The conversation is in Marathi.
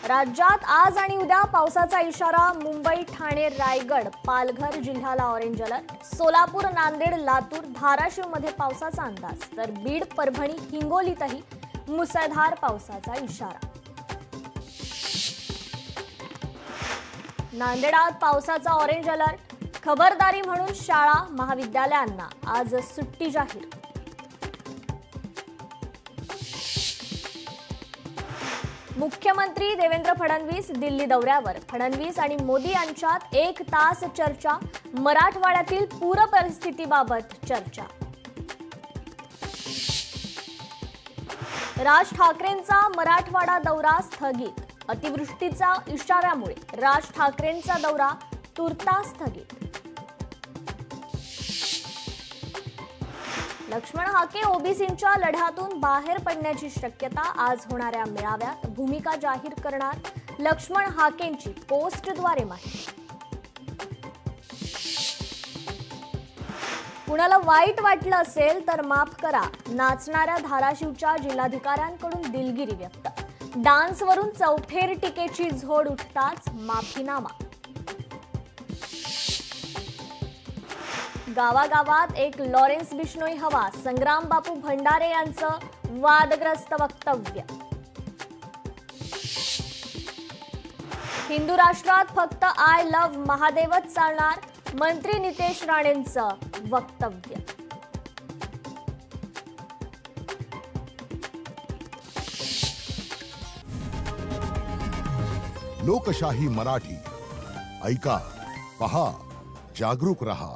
राज्यात आज आणि उद्या पावसाचा इशारा। मुंबई, ठाणे, रायगड, पालघर जिल्ह्याला ऑरेंज अलर्ट। सोलापूर, नांदेड, लातूर, धाराशिव मध्ये पावसाचा अंदाज। तर बीड, परभणी, हिंगोलीतही मुसळधार पावसाचा इशारा। नांदेडात पावसाचा ऑरेंज अलर्ट। खबरदारी म्हणून शाळा महाविद्यालयांना आज सुट्टी जाहीर। मुख्यमंत्री देवेंद्र फडणवीस दिल्ली दौऱ्यावर। फडणवीस आणि मोदी यांच्यात 1 तास चर्चा। मराठवाड्यातील पूर परिस्थितीबाबत चर्चा। राज ठाकरेंचा मराठवाडा दौरा स्थगित। अतिवृष्टीचा इशाऱ्यामुळे राज ठाकरेंचा दौरा तुर्तास स्थगित। लक्ष्मण हाके ओबीसींच्या लढ्यातून बाहेर पडण्याची शक्यता। आज होणाऱ्या मेळाव्यात भूमिका जाहीर करणार लक्ष्मण हाकेंची पोस्टद्वारे माहिती। कुणाला वाईट वाटलं असेल तर माफ करा। नाचणाऱ्या धाराशिवच्या जिल्हाधिकाऱ्यांकडून दिलगिरी व्यक्त। डान्सवरून चौफेर टीकेची झोड उठताच माफीनामा। गावागावात एक लॉरेन्स बिश्नोई हवा। संग्राम बापू भंडारे यांचं वादग्रस्त वक्तव्य। हिंदू राष्ट्रात फक्त आय लव्ह महादेवच चालणार। मंत्री नितेश राणेंचं वक्तव्य। लोकशाही मराठी ऐका, पहा, जागरूक रहा।